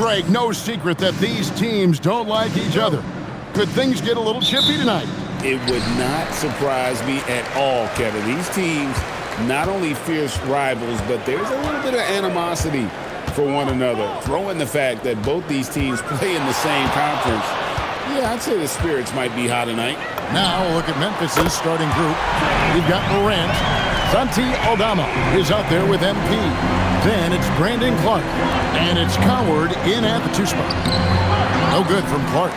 Greg, no secret that these teams don't like each other. Could things get a little chippy tonight? It would not surprise me at all, Kevin. These teams not only fierce rivals, but there's a little bit of animosity for one another. Throw in the fact that both these teams play in the same conference. Yeah, I'd say the spirits might be high tonight. Now look at Memphis's starting group. We've got Morant. Santi Aldama is out there with MP. Then it's Brandon Clark. And it's Coward in at the 2 spot. No good from Clark.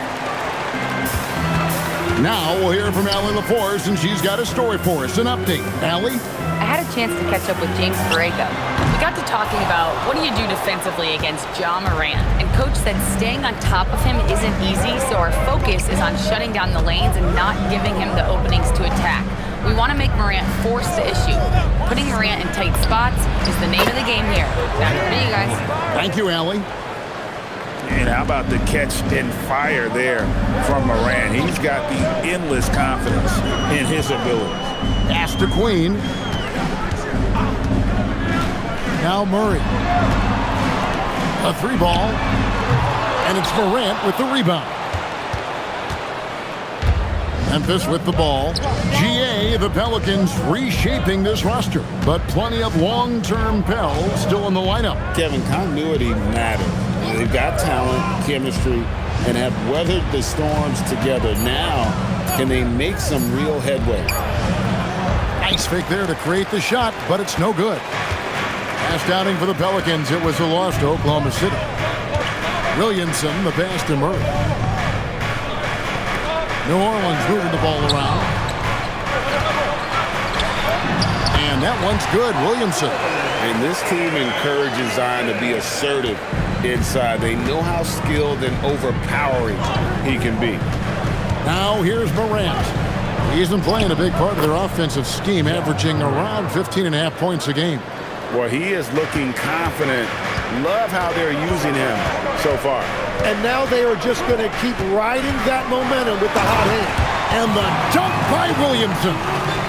Now we'll hear from Allie LaForce, and she's got a story for us. An update. Allie? I had a chance to catch up with James Borrego. We got to talking about what do you do defensively against Ja Morant, and Coach said staying on top of him isn't easy, so our focus is on shutting down the lanes and not giving him the openings to attack. We want to make Morant force the issue. Putting Morant in tight spots is the name of the game here. Back to you guys. Thank you, Allie. And how about the catch and fire there from Morant? He's got the endless confidence in his abilities. Pass to Queen. Now Murray. A 3-ball. And it's Morant with the rebound. Memphis with the ball. GA, the Pelicans reshaping this roster, but plenty of long-term Pels still in the lineup. Kevin, continuity matters. They've got talent, chemistry, and have weathered the storms together. Now, can they make some real headway? Nice fake there to create the shot, but it's no good. Last outing for the Pelicans, it was a loss to Oklahoma City. Williamson, the pass to Murray. New Orleans moving the ball around. And that one's good, Williamson. And this team encourages Zion to be assertive inside. They know how skilled and overpowering he can be. Now here's Morant. He's been playing a big part of their offensive scheme, averaging around 15.5 points a game. Well, he is looking confident. Love how they're using him so far. And now they are just going to keep riding that momentum with the hot hand. And the dunk by Williamson.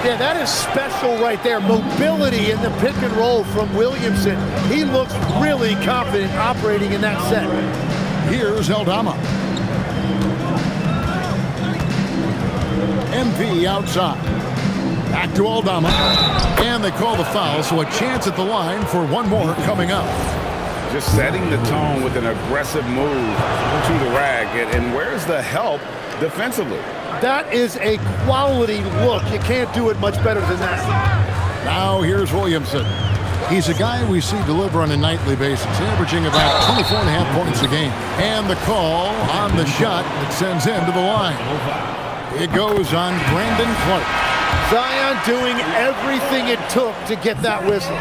Yeah, that is special right there. Mobility in the pick and roll from Williamson. He looks really confident operating in that set. Here's Aldama. MP outside. Back to Aldama. And they call the foul, so a chance at the line for one more coming up. Just setting the tone with an aggressive move to the rack. And where's the help defensively? That is a quality look. You can't do it much better than that. Now here's Williamson. He's a guy we see deliver on a nightly basis, averaging about 24.5 points a game. And the call on the shot that sends him to the line. It goes on Brandon Clark. Zion doing everything it took to get that whistle.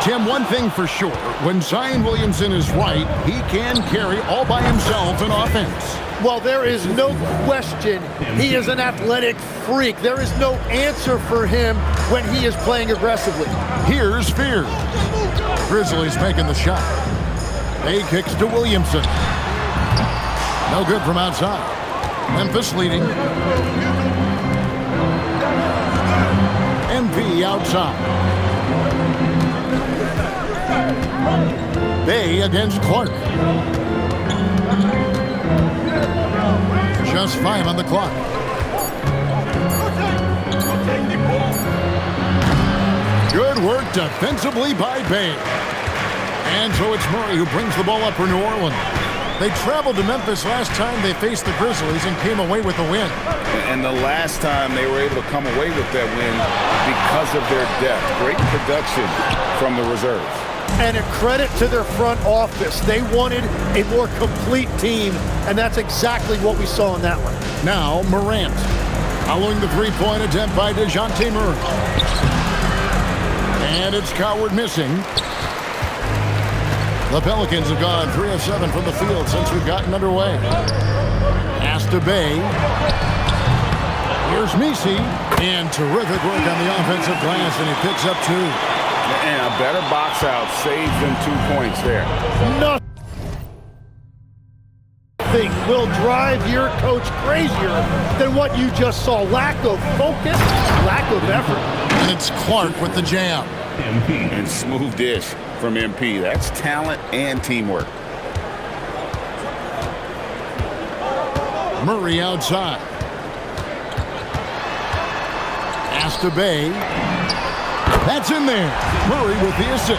Tim, one thing for sure, when Zion Williamson is right, he can carry all by himself in offense. Well, there is no question he is an athletic freak. There is no answer for him when he is playing aggressively. Here's Fear. Grizzlies making the shot. A kicks to Williamson. No good from outside. Memphis leading. MP outside. Bay against Clark. Just 5 on the clock. Good work defensively by Bay. And so it's Murray who brings the ball up for New Orleans. They traveled to Memphis last time they faced the Grizzlies and came away with a win. And the last time they were able to come away with that win because of their depth. Great production from the reserves. And a credit to their front office. They wanted a more complete team, and that's exactly what we saw in that one. Now Morant, following the three-point attempt by DeJounte Murray. And it's Coward missing. The Pelicans have gone 3 of 7 from the field since we've gotten underway. Pass to Bay. Here's Messi. And terrific work on the offensive glass, and he picks up 2. And a better box out saves them 2 points there. Nothing will drive your coach crazier than what you just saw. Lack of focus, lack of effort. And it's Clark with the jam. And smooth dish from MP. That's talent and teamwork. Murray outside. Pass to Bay. That's in there. Murray with the assist.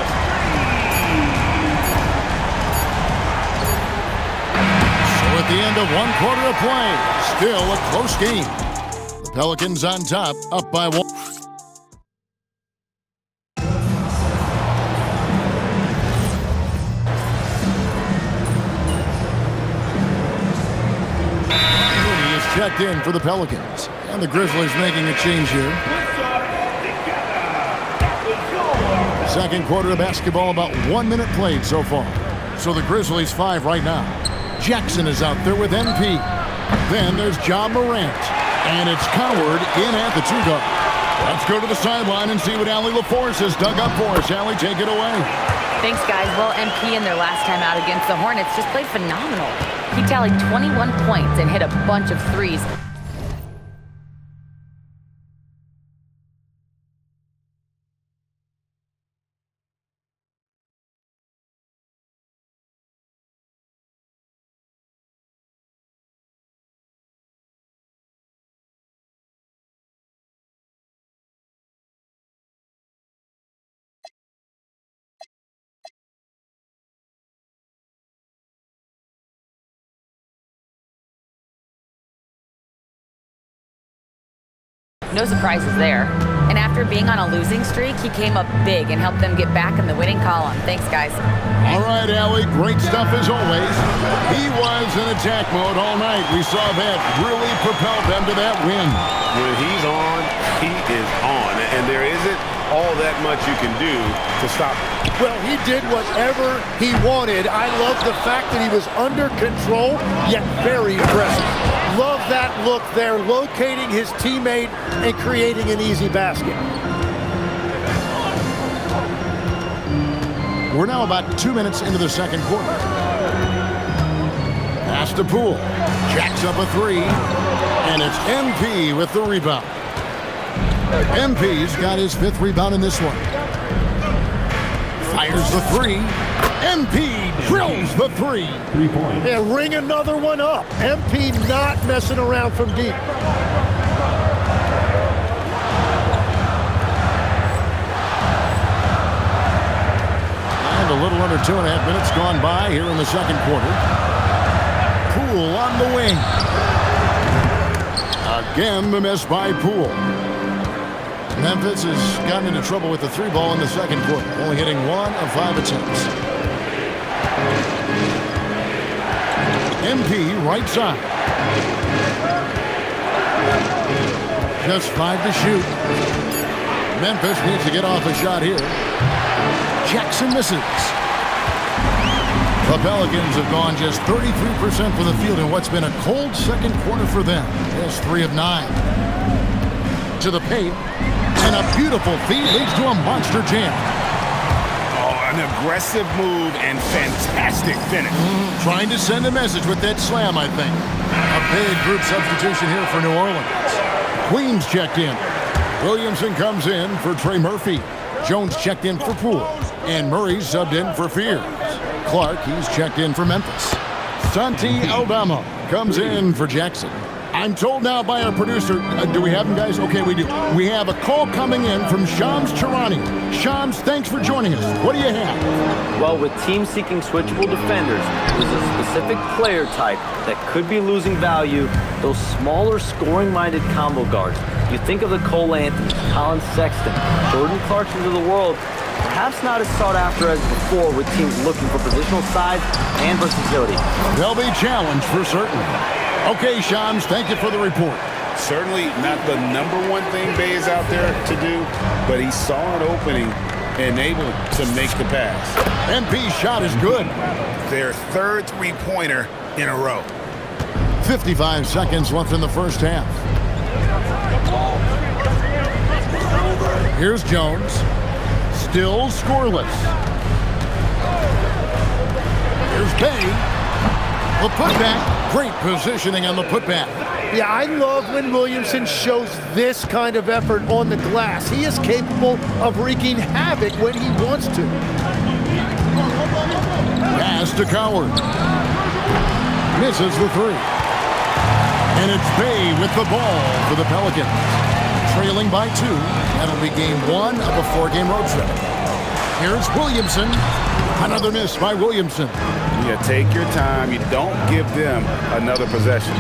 So at the end of 1 quarter of play, still a close game. The Pelicans on top, up by 1. Mooney is checked in for the Pelicans. And the Grizzlies making a change here. Second quarter of basketball, about 1 minute played so far. So the Grizzlies 5 right now. Jackson is out there with MP. Then there's Ja Morant. And it's Coward in at the 2-guard. Let's go to the sideline and see what Allie LaForce has dug up for us. Allie, take it away. Thanks, guys. Well, MP in their last time out against the Hornets just played phenomenal. He tallied 21 points and hit a bunch of threes. No surprises there. And after being on a losing streak, he came up big and helped them get back in the winning column. Thanks, guys. All right, Allie, great stuff as always. He was in attack mode all night. We saw that really propelled them to that win. When he's on, he is on. And there isn't all that much you can do to stop him. Well, he did whatever he wanted. I love the fact that he was under control, yet very aggressive. Love that look there, locating his teammate and creating an easy basket. We're now about 2 minutes into the second quarter. Pass to Poole. Jacks up a 3. And it's MP with the rebound. MP's got his 5th rebound in this one. Fires the 3. MP drills the 3. 3 points. Yeah, ring another one up. MP not messing around from deep. And a little under 2.5 minutes gone by here in the second quarter. Poole on the wing. Again, the miss by Poole. Memphis has gotten into trouble with the 3 ball in the second quarter, only hitting 1 of 5 attempts. MP right side. Just 5 to shoot. Memphis needs to get off a shot here. Jackson misses. The Pelicans have gone just 33% from the field in what's been a cold second quarter for them. Just 3 of 9. To the paint. And a beautiful feed leads to a monster jam. Oh, an aggressive move and fantastic finish. Trying to send a message with that slam, I think. A big group substitution here for New Orleans. Queens checked in. Williamson comes in for Trey Murphy. Jones checked in for Poole. And Murray subbed in for Fears. Clark, he's checked in for Memphis. Santi Aldama comes in for Jackson. I'm told now by our producer, do we have him, guys? Okay, we do. We have a call coming in from Shams Charania. Shams, thanks for joining us. What do you have? Well, with teams seeking switchable defenders, there's a specific player type that could be losing value, those smaller scoring-minded combo guards. You think of the Cole Anthony, Colin Sexton, Jordan Clarkson of the world, perhaps not as sought after as before with teams looking for positional size and versatility. They'll be challenged for certain. Okay, Shams, thank you for the report. Certainly not the #1 thing Bay is out there to do, but he saw an opening and able to make the pass. MP's shot is good. Their 3rd three-pointer in a row. 55 seconds left in the first half. Here's Jones. Still scoreless. Here's Bay. The putback. Great positioning on the putback. Yeah, I love when Williamson shows this kind of effort on the glass. He is capable of wreaking havoc when he wants to. Pass to Coward. Misses the 3. And it's Bay with the ball for the Pelicans. Trailing by 2. That'll be game 1 of a 4-game road trip. Here's Williamson. Another miss by Williamson. Yeah, take your time. You don't give them another possession.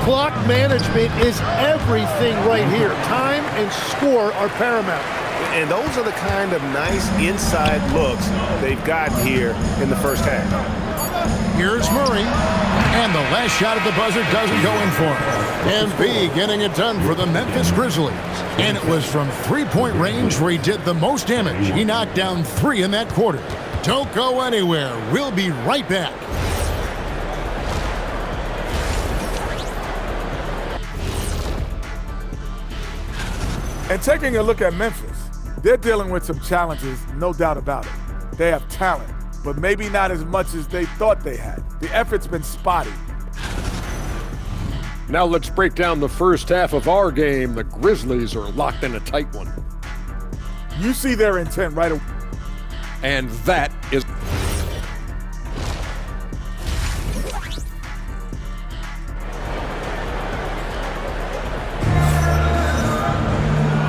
Clock management is everything right here. Time and score are paramount. And those are the kind of nice inside looks they've gotten here in the first half. Here's Murray. And the last shot at the buzzer doesn't go in for him. MB getting it done for the Memphis Grizzlies. And it was from three-point range where he did the most damage. He knocked down 3 in that quarter. Don't go anywhere. We'll be right back. And taking a look at Memphis, they're dealing with some challenges, no doubt about it. They have talent, but maybe not as much as they thought they had. The effort's been spotty. Now let's break down the first half of our game. The Grizzlies are locked in a tight one. You see their intent right away. And that is...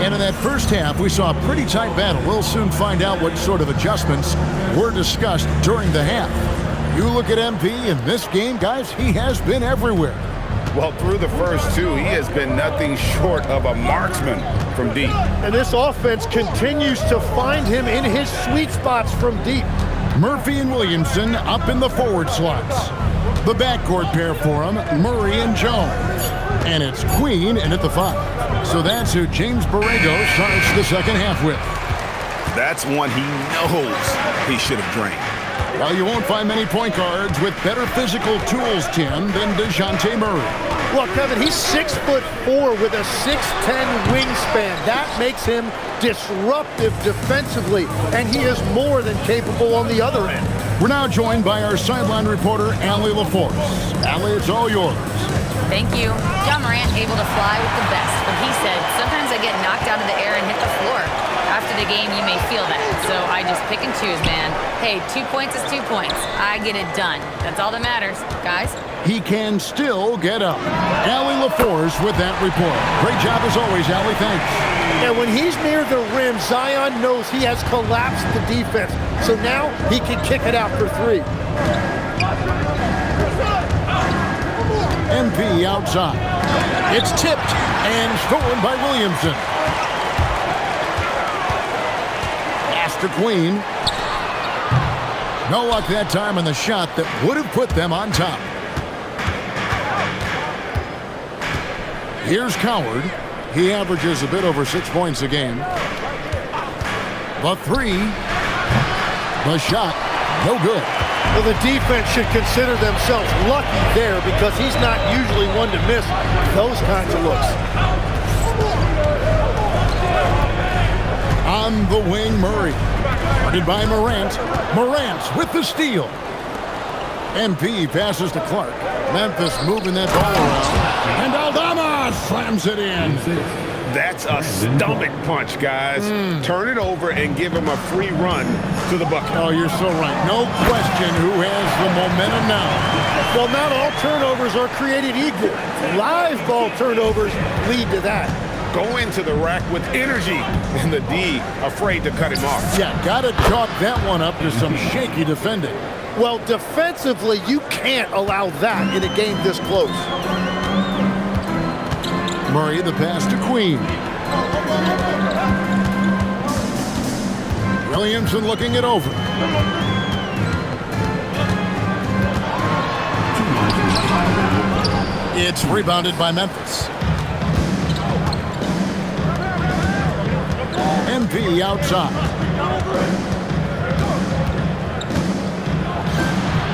And in that first half, we saw a pretty tight battle. We'll soon find out what sort of adjustments were discussed during the half. You look at MP in this game, guys, he has been everywhere. Well, through the first 2, he has been nothing short of a marksman from deep. And this offense continues to find him in his sweet spots from deep. Murphy and Williamson up in the forward slots. The backcourt pair for him, Murray and Jones. And it's Queen in at the 5. So that's who James Borrego starts the second half with. That's one he knows he should have drained. Well, you won't find many point guards with better physical tools, Tim, than DeJounte Murray. Well, Kevin, he's 6'4" with a 6'10" wingspan. That makes him disruptive defensively, and he is more than capable on the other end. We're now joined by our sideline reporter, Allie LaForce. Allie, it's all yours. Thank you. John Morant able to fly with the best, but he said, sometimes I get knocked out of the air and hit the floor. After the game, you may feel that, so I just pick and choose, man. Hey, 2 points is 2 points. I get it done. That's all that matters, guys. He can still get up. Allie LaForce with that report. Great job as always, Allie. Thanks. And when he's near the rim, Zion knows he has collapsed the defense. So now he can kick it out for 3. MP outside. It's tipped and stolen by Williamson. Pass to Queen. No luck that time on the shot that would have put them on top. Here's Coward. He averages a bit over 6 points a game. The 3. The shot. No good. Well, the defense should consider themselves lucky there because he's not usually one to miss those kinds of looks. On the wing, Murray. Guarded by Morant. Morant with the steal. MP passes to Clark. Memphis moving that ball around. And Aldama slams it in. That's a stomach punch, guys. Turn it over and give him a free run to the bucket. Oh, you're so right. No question who has the momentum now. Well, not all turnovers are created equal. Live ball turnovers lead to that. Go into the rack with energy, and the D afraid to cut him off. Yeah, got to chalk that one up to some shaky defending. Well, defensively, you can't allow that in a game this close. Murray, the pass to Queen. Williamson looking it over. It's rebounded by Memphis. MP outside.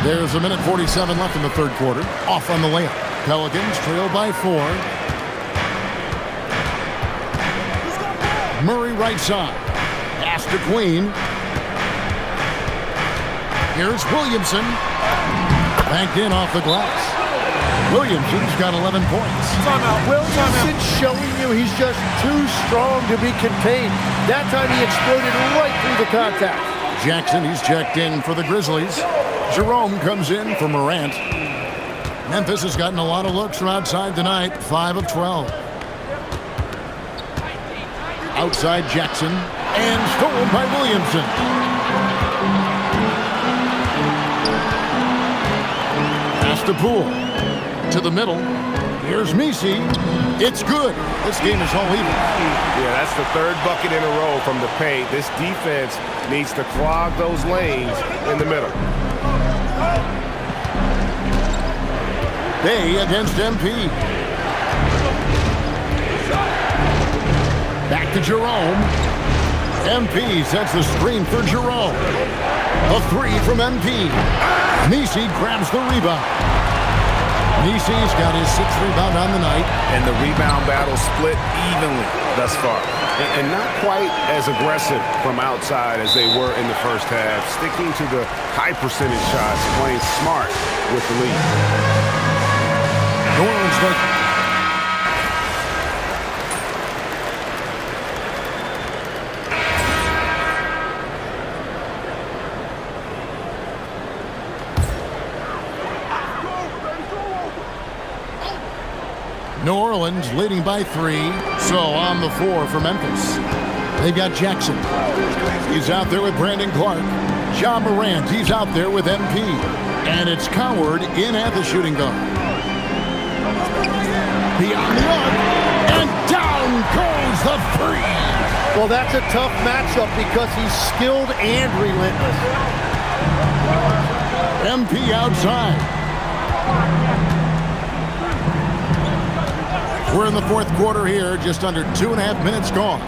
There's a minute 47 left in the third quarter. Off on the layup. Pelicans trail by 4. Murray right side. Pass to Queen. Here's Williamson. Banked in off the glass. Williamson's got 11 points. Williamson showing you he's just too strong to be contained. That time he exploded right through the contact. Jackson, he's checked in for the Grizzlies. Jerome comes in for Morant. Memphis has gotten a lot of looks from outside tonight, 5 of 12. Outside Jackson, and stolen by Williamson. Pass to Poole. To the middle. Here's Messi. It's good. This game is all even. Yeah, that's the third bucket in a row from the paint. This defense needs to clog those lanes in the middle. Bay against MP. Back to Jerome. MP sets the screen for Jerome. A three from MP. Messi grabs the rebound. Messi's got his 6th rebound on the night. And the rebound battle split evenly thus far. And not quite as aggressive from outside as they were in the first half. Sticking to the high percentage shots, playing smart with the lead. New Orleans Lakers. New Orleans leading by 3, so on the 4 for Memphis. They've got Jackson. He's out there with Brandon Clark. Ja Morant, he's out there with MP. And it's Coward in at the shooting guard. Beyond the arc, and down goes the three. Well, that's a tough matchup because he's skilled and relentless. MP outside. We're in the 4th quarter here, just under 2.5 minutes gone.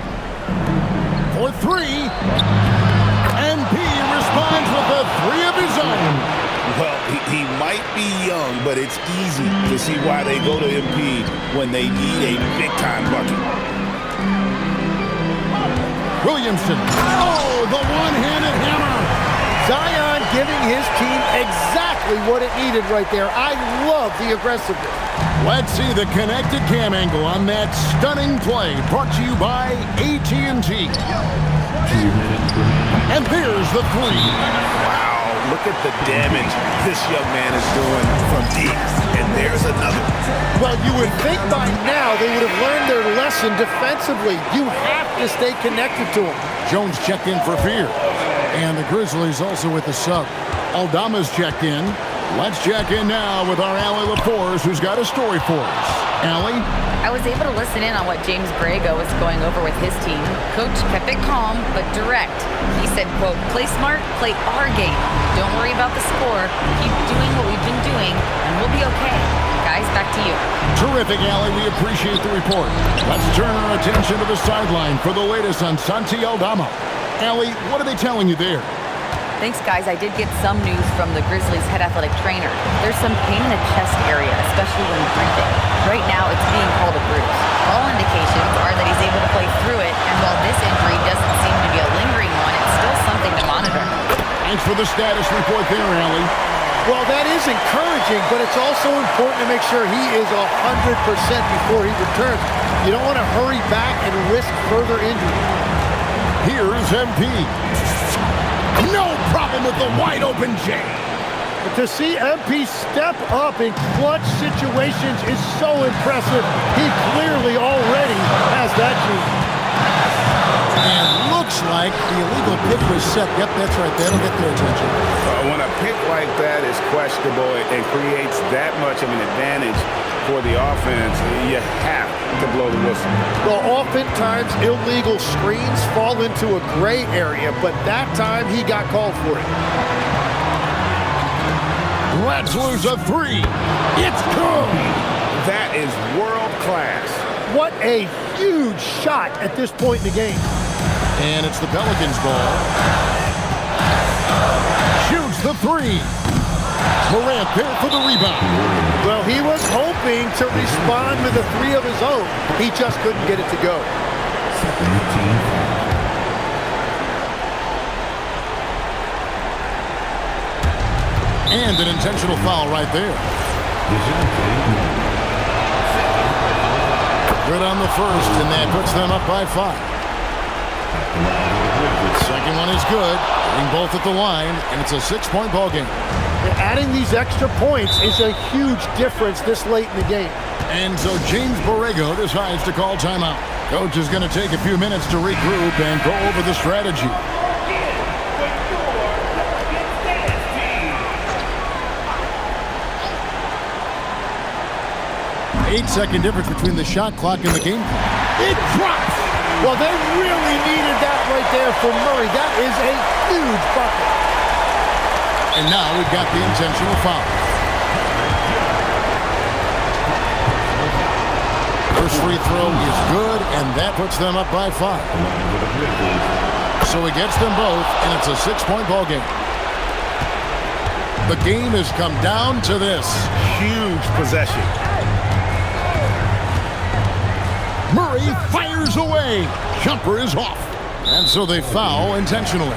For 3, MP responds with a 3 of his own. Well, he might be young, but it's easy to see why they go to MP when they need a big-time bucket. Williamson. Oh, the one-handed hammer. Zion giving his team exactly what it needed right there. I love the aggressiveness. Let's see the connected cam angle on that stunning play. Brought to you by AT&T. And there's the 3. Wow, look at the damage this young man is doing from deep. And there's another. Well, you would think by now they would have learned their lesson defensively. You have to stay connected to him. Jones checked in for Fear. And the Grizzlies also with the sub. Aldama's checked in. Let's check in now with our Allie LaForce, who's got a story for us. Allie? I was able to listen in on what James Borrego was going over with his team. Coach kept it calm, but direct. He said, quote, play smart, play our game. Don't worry about the score. Keep doing what we've been doing, and we'll be okay. Guys, back to you. Terrific, Allie. We appreciate the report. Let's turn our attention to the sideline for the latest on Santi Aldama. Allie, what are they telling you there? Thanks, guys. I did get some news from the Grizzlies' head athletic trainer. There's some pain in the chest area, especially when breathing. Right now, it's being called a bruise. All indications are that he's able to play through it, and while this injury doesn't seem to be a lingering one, it's still something to monitor. Thanks for the status report there, Allie. Well, that is encouraging, but it's also important to make sure he is 100% before he returns. You don't want to hurry back and risk further injury. Here's MP. No problem with the wide-open J. To see MP step up in clutch situations is so impressive. He clearly already has that gene. And looks like the illegal pick was set. Yep, that's right. That'll get their attention. When a pick like that is questionable and creates that much of an advantage for the offense, you have to blow the whistle. Well, oftentimes illegal screens fall into a gray area, but that time he got called for it. Let's lose a 3. It's good. That is world class. What a huge shot at this point in the game. And it's the Pelicans' ball. Shoots the 3. Morant there for the rebound. Well, he was hoping to respond with a 3 of his own. He just couldn't get it to go. And an intentional foul right there. Good on the first, and that puts them up by 5. Second one is good. Hitting both at the line, and it's a 6-point ball game. Adding these extra points is a huge difference this late in the game. And so James Borrego decides to call timeout. Coach is going to take a few minutes to regroup and go over the strategy. 8-second difference between the shot clock and the game clock. It drops. Well, they really needed that right there from Murray. That is a huge bucket. And now we've got the intentional foul. First free throw is good, and that puts them up by 5. So he gets them both, and it's a 6-point ball game. The game has come down to this. Huge possession. Murray fires away. Jumper is off. And so they foul intentionally.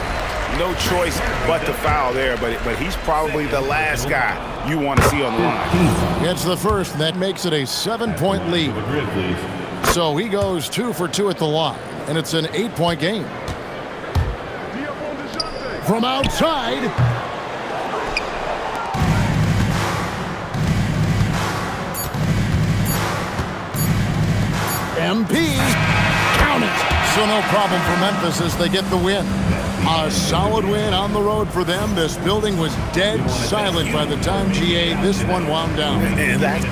No choice but to foul there, but he's probably the last guy you want to see on the line. Gets the first, and that makes it a 7-point lead. So he goes 2 for 2 at the line, and it's an 8-point game. From outside. MP. Count it. So no problem for Memphis as they get the win. A solid win on the road for them. This building was dead silent by the time, GA, this one wound down. And that